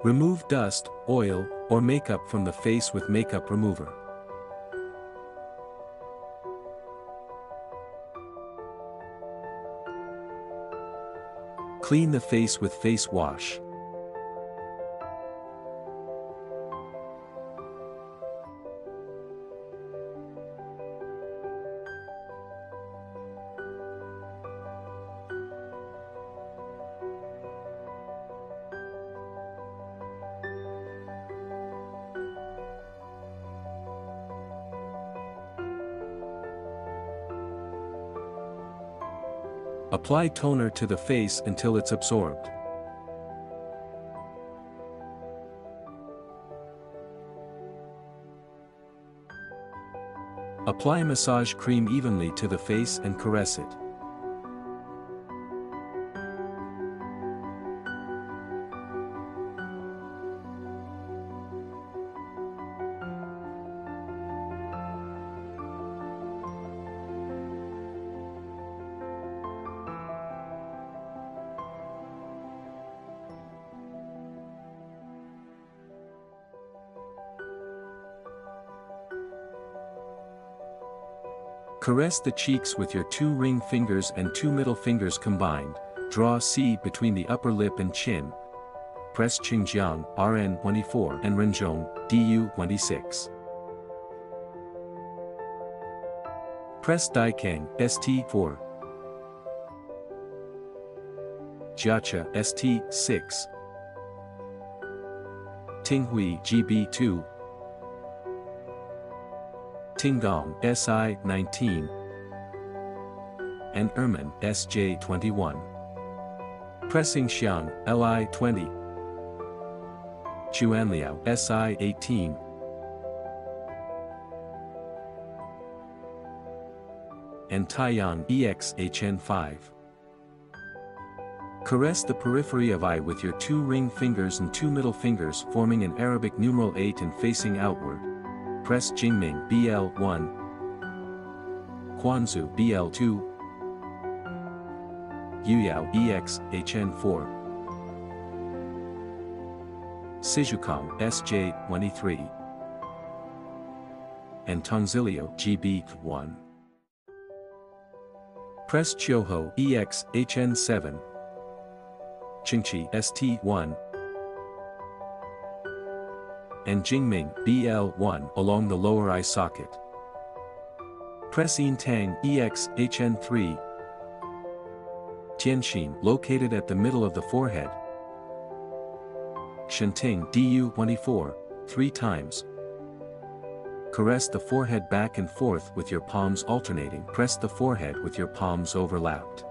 Remove dust, oil, or makeup from the face with makeup remover. Clean the face with face wash. Apply toner to the face until it's absorbed. Apply massage cream evenly to the face and caress it. Caress the cheeks with your 2 ring fingers and 2 middle fingers combined. Draw C between the upper lip and chin. Press Qingjiang RN 24 and Renzhong DU 26. Press Daikang ST 4. Jiacha ST 6. Tinghui GB 2. Tinggong SI 19 and Erman SJ 21. Pressing Xiang LI 20. Chuanliao SI 18. And Taiyang EX HN 5. Caress the periphery of eye with your 2 ring fingers and 2 middle fingers forming an Arabic numeral 8 and facing outward. Press Jingming BL1, Quanzhou BL2, Yuyao EX HN4, Sijukang SJ23, and Tongzilio GB1. Press Chioho EX HN7, Qingqi ST1, and Jingming BL1 along the lower eye socket. Press Yintang EX HN3, Tianxin located at the middle of the forehead, Shenting DU 24, 3 times. Caress the forehead back and forth with your palms alternating. Press the forehead with your palms overlapped.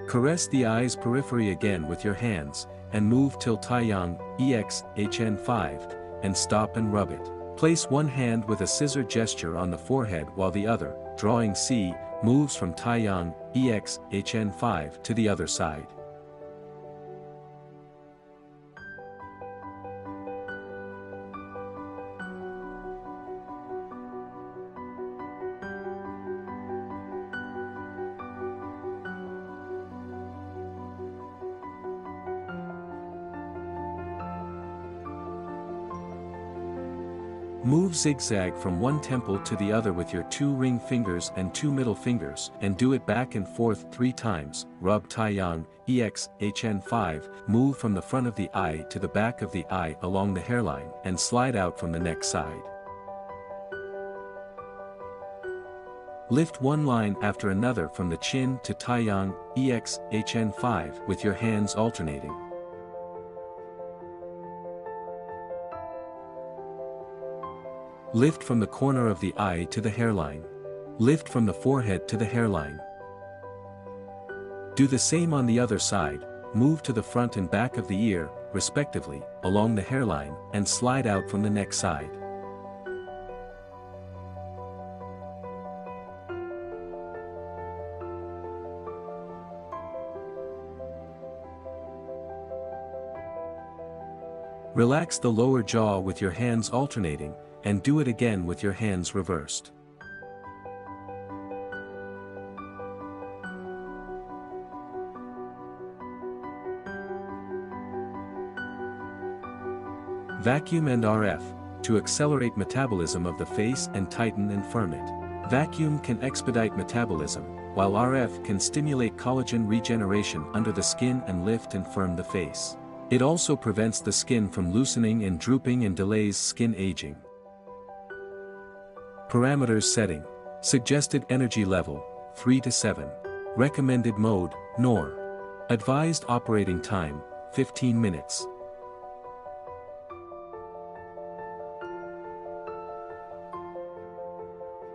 Caress the eye's periphery again with your hands, and move till Taiyang EX HN5, and stop and rub it. Place one hand with a scissor gesture on the forehead while the other, drawing C, moves from Taiyang EX HN5 to the other side. Move zigzag from one temple to the other with your 2 ring fingers and 2 middle fingers, and do it back and forth 3 times. Rub Taiyang EX HN5, move from the front of the eye to the back of the eye along the hairline, and slide out from the neck side. Lift one line after another from the chin to Taiyang EX HN5 with your hands alternating. Lift from the corner of the eye to the hairline. Lift from the forehead to the hairline. Do the same on the other side, move to the front and back of the ear, respectively, along the hairline, and slide out from the neck side. Relax the lower jaw with your hands alternating, and do it again with your hands reversed. Vacuum and RF, to accelerate metabolism of the face and tighten and firm it. Vacuum can expedite metabolism, while RF can stimulate collagen regeneration under the skin and lift and firm the face. It also prevents the skin from loosening and drooping and delays skin aging. Parameters setting. Suggested energy level, 3 to 7. Recommended mode, NOR. Advised operating time, 15 minutes.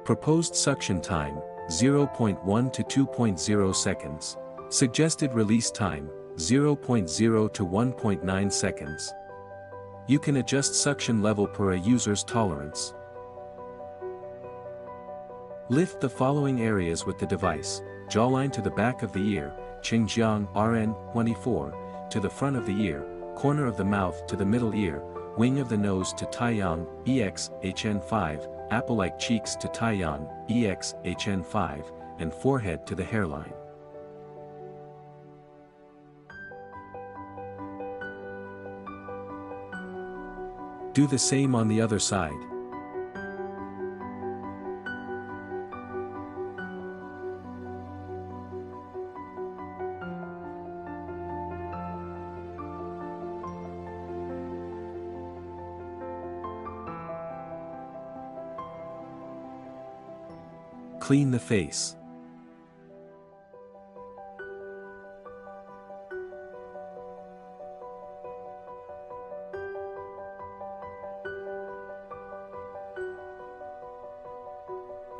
Proposed suction time, 0.1 to 2.0 seconds. Suggested release time, 0.0 to 1.9 seconds. You can adjust suction level per a user's tolerance. Lift the following areas with the device: jawline to the back of the ear, Xinjiang RN24, to the front of the ear, corner of the mouth to the middle ear, wing of the nose to Taiyang EX-HN5, apple-like cheeks to Taiyang EX-HN5, and forehead to the hairline. Do the same on the other side. Clean the face.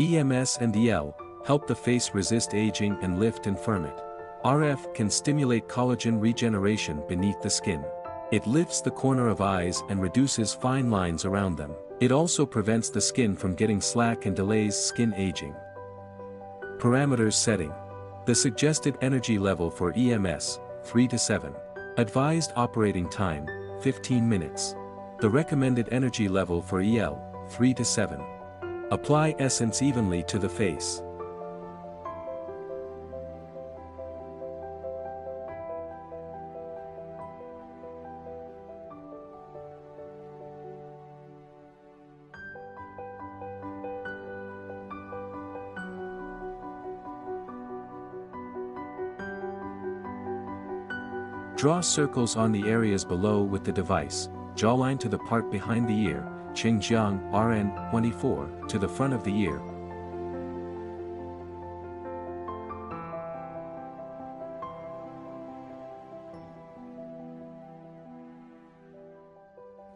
EMS and EL help the face resist aging and lift and firm it. RF can stimulate collagen regeneration beneath the skin. It lifts the corner of eyes and reduces fine lines around them. It also prevents the skin from getting slack and delays skin aging. Parameters setting. The suggested energy level for EMS, 3 to 7. Advised operating time, 15 minutes. The recommended energy level for EL, 3 to 7. Apply essence evenly to the face. Draw circles on the areas below with the device, jawline to the part behind the ear, Xinjiang RN24, to the front of the ear.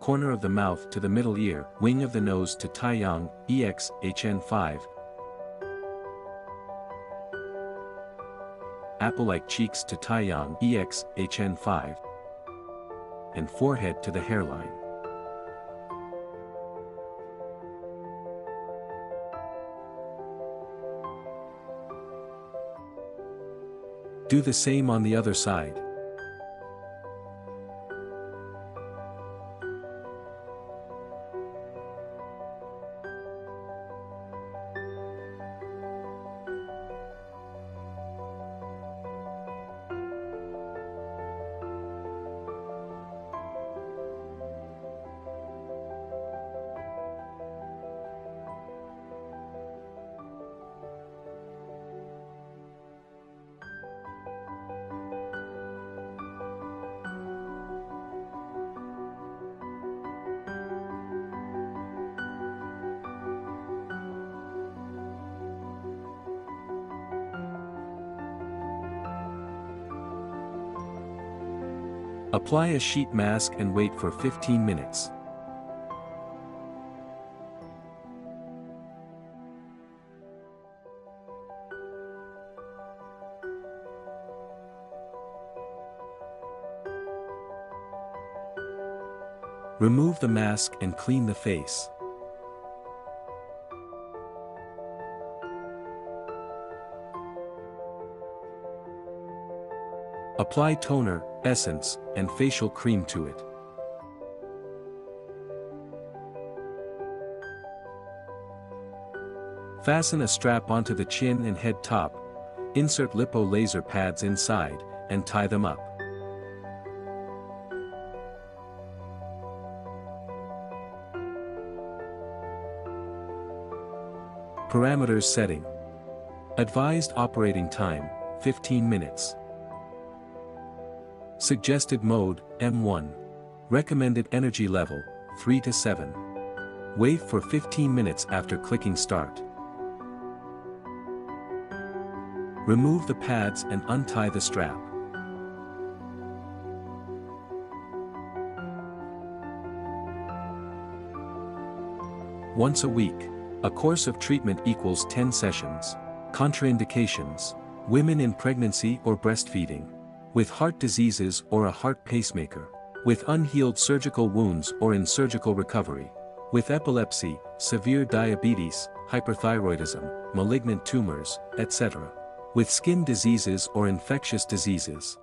Corner of the mouth to the middle ear, wing of the nose to Taiyang EX-HN5. Apple-like cheeks to Taiyang EX-HN5, and forehead to the hairline. Do the same on the other side. Apply a sheet mask and wait for 15 minutes. Remove the mask and clean the face. Apply toner, essence, and facial cream to it. Fasten a strap onto the chin and head top, insert lipo laser pads inside, and tie them up. Parameters setting. Advised operating time, 15 minutes. Suggested mode, M1. Recommended energy level, 3 to 7. Wait for 15 minutes after clicking start. Remove the pads and untie the strap. Once a week. A course of treatment equals 10 sessions. Contraindications. Women in pregnancy or breastfeeding. With heart diseases or a heart pacemaker. With unhealed surgical wounds or in surgical recovery. With epilepsy, severe diabetes, hyperthyroidism, malignant tumors, etc. With skin diseases or infectious diseases.